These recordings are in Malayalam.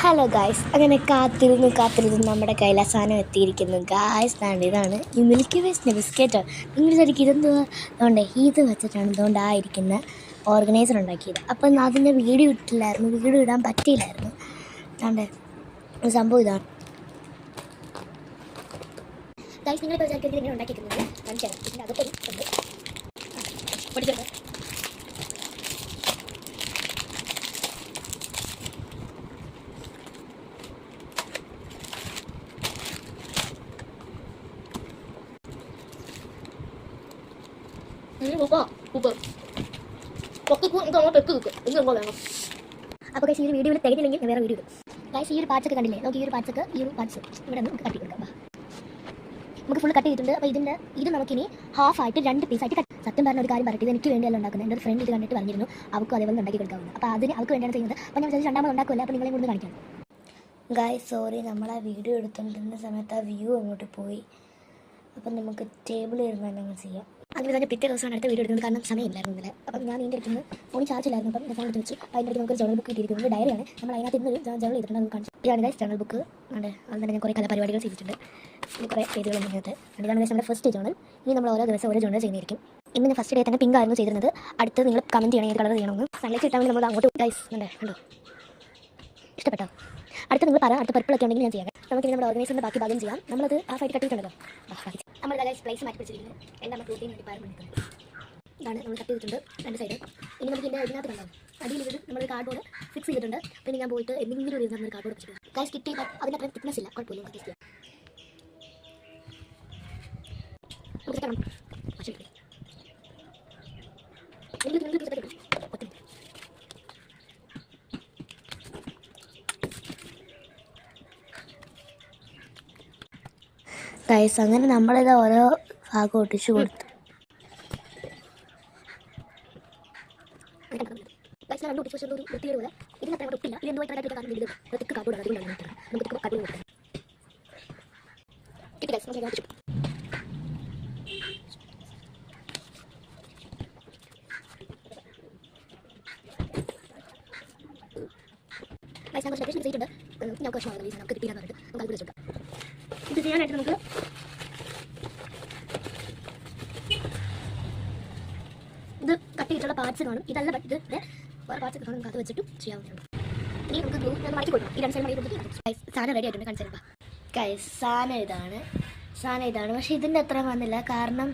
ഹലോ ഗായ്സ്, അങ്ങനെ കാത്തിരുന്ന് നമ്മുടെ കയ്യിൽ ആ സാധനം എത്തിയിരിക്കുന്നു. ഗായ്സ് ഇതാണ് ഈ മിൽക്കി വേസ്റ്റിൻ്റെ ബിസ്ക്കറ്റ്. നിങ്ങൾ ശരിക്കും ഇതെന്തുവാ? അതുകൊണ്ട് ഇത് വെച്ചിട്ടാണ് ഇതുകൊണ്ടായിരിക്കുന്ന ഓർഗനൈസർ ഉണ്ടാക്കിയത്. അപ്പം അതിൻ്റെ വീഡിയോ വീഡിയോ ഇടാൻ പറ്റിയില്ലായിരുന്നു. അതുകൊണ്ട് സംഭവം ഇതാണ്. ഗായ്സ്, നിങ്ങളിപ്പോൾ വിചാരിക്കുന്നത് ഇങ്ങനെ ഉണ്ടാക്കിയിരിക്കുന്നത് കാണിച്ചു തരാം. ഇതിൻ്റെ അകത്തൊരു ഉണ്ട് പഠിച്ചത്. അപ്പോൾ ഗൈസ്, ഈ ഒരു വീഡിയോയിൽ തികഞ്ഞില്ലെങ്കിൽ ഞാൻ വേറെ വീഡിയോ ഇടും. ഗൈസ്, ഈ ഒരു പാർട്സൊക്കെ കണ്ടില്ലേ? നമുക്ക് ഈ ഒരു പാർട്സ് ഇവിടെ നമുക്ക് കട്ട് ചെയ്ത് കൊടുക്കാം. നമുക്ക് ഫുൾ കട്ട് ചെയ്തിട്ടുണ്ട്. അപ്പോൾ ഇത് നമുക്കിനി ഹാഫായിട്ട് 2 പീസായിട്ട് കട്ട്. സത്യം പറഞ്ഞ ഒരു കാര്യം പറയട്ടെ, എനിക്ക് വേണ്ടിയല്ല ഉണ്ടാക്കുന്നത്. എൻ്റെ ഒരു ഫ്രണ്ട് ഇത് കണ്ടിട്ട് പറഞ്ഞിരുന്നു അവർക്ക് അതേപോലെ ഉണ്ടാക്കി കൊടുക്കാവുന്നത്. അപ്പോൾ അവർക്ക് വേണ്ടിയാണ് ചെയ്യുന്നത്. അപ്പോൾ ഞാൻ വിചാരിച്ചു രണ്ടാമത് ഉണ്ടാക്കില്ല, അപ്പോൾ നിങ്ങളെ കൊണ്ട് കാണിക്കാം. ഗായ്സ്, സോറി, നമ്മൾ ആ വീഡിയോ എടുത്തുകൊണ്ടിരുന്ന സമയത്ത് ആ വ്യൂ അങ്ങോട്ട് പോയി. അപ്പം നമുക്ക് ടേബിളിൽ ഇരുന്ന് തന്നെ ചെയ്യാം. അങ്ങനെ തന്നെ പിറ്റേ ദിവസമാണ് അടുത്ത വീഡിയോ എടുക്കുന്നത്. കാരണം സമയമില്ലായിരുന്നു ഇന്നലെ. അപ്പം ഞാൻ ഇതിൻ്റെ അടുത്ത് ഫോണിൽ ചാർജ് ഇല്ലായിരുന്നു. അപ്പം ഫോൺ എടുത്ത് വെച്ചു. അതിൻ്റെ അടുത്ത് നമുക്ക് ജേണൽ ബുക്ക് കിട്ടിയിരിക്കുന്നത് ഡയറിയാണ്. നമ്മൾ അതിനകത്ത് ഇന്നൊരു ജേണൽ ചെയ്തിട്ടുണ്ട്. അത് കാണിച്ചു. ഇതാണ് ഗൈസ് ജേണൽ ബുക്ക്. ഉണ്ട്. അതുകൊണ്ട് ഞാൻ കുറേ കലാപരിപാടികൾ ചെയ്തിട്ടുണ്ട്. കുറേ പേജുകളും ഇതിനകത്ത്. ഇതാണ് ഗൈസ് നമ്മുടെ ഫസ്റ്റ് ജേണൽ. ഇനി നമ്മൾ ഓരോ ദിവസം ഓരോ ജേണൽ ചെയ്യുന്നതായിരിക്കും. ഇന്ന് ഞാൻ ഫസ്റ്റ് ഡേ തന്നെ പിങ്ക് ആയിരുന്നു ചെയ്തിരുന്നത്. അടുത്ത് നിങ്ങൾ കമൻറ്റ് ചെയ്യണം ഏത് കളർ ചെയ്യണമെന്ന്. സൺലൈറ്റ് കിട്ടാൻ വേണ്ടി നമ്മൾ അങ്ങോട്ട് ഗൈസ് കണ്ടോ? ഇഷ്ടപ്പെട്ടോ? അടുത്ത് നിങ്ങൾ പറ. അടുത്ത പർപ്പിളൊക്കെ ഉണ്ടെങ്കിൽ ഞാൻ ചെയ്യാം. നമുക്കിനി നമ്മുടെ ഓർഗനൈസറിൻ്റെ ബാക്കി ഭാഗം ചെയ്യാം. നമ്മളത് ഹാഫായിട്ട് കട്ടിയിട്ടുണ്ടല്ലോ. നമ്മൾ ഗൈസ് പ്ലേസ് മാറ്റി പിടിച്ചിരിക്കുന്നത്. നമ്മൾ പ്രോട്ടീൻ വേണ്ടി പാരം എടുക്കുന്നത്. ഇതാണ് നമ്മൾ കട്ട് ചെയ്തിട്ടുണ്ട് 2 സൈഡ്. ഇനി നമുക്ക് ഇതിനകത്ത് കണ്ടോ? അടിയിൽ ഇത് നമ്മൾ കാർഡ്ബോർഡ് ഫിക്സ് ചെയ്തിട്ടുണ്ട്. പിന്നെ ഞാൻ പോയിട്ട് എന്തെങ്കിലും ഒരു നമ്മൾ കാർഡ്ബോർഡ് വെച്ചിട്ടുണ്ട്. ഗൈസ്, കിറ്റ് ചെയ്താൽ അതിന് അത്രയും തിക്നെസ് ഇല്ല. കുഴപ്പമില്ല, നമുക്ക് ടേസ്റ്റ് ചെയ്യാം. ഗൈസ്, അങ്ങനെ നമ്മളിത് ഓരോ ഭാഗം ഒട്ടിച്ചു കൊടുത്തു. ഇത് ചെയ്യാനായിട്ട് നമുക്ക് ഇത് കട്ട് ചെയ്തിട്ടുള്ള പാർട്സ് കാണും. ഇതല്ല, ഇത് വേറെ പാർട്സ് കാണും. അത് വെച്ചിട്ട് ചെയ്യാവുന്നതാണ്. ഇനി നമുക്ക് മാറ്റി കൊടുക്കാം. ഈ 2 സൈഡ് മാറ്റി കൊടുത്തിട്ട് സാധനം റെഡി ആയിട്ടുണ്ട്. കാണിച്ചു തരാം. ഗൈസ്, സാധനം ഇതാണ്. പക്ഷേ ഇതിൻ്റെ അത്ര വന്നില്ല. കാരണം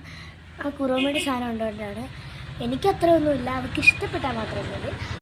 ആ കുറുമയുടെ സാധനം ഉണ്ടോണ്ടാണ്. എനിക്ക് അത്ര ഒന്നുമില്ല. അവർക്ക് ഇഷ്ടപ്പെട്ടാൽ മാത്രമേ ഉള്ളൂ.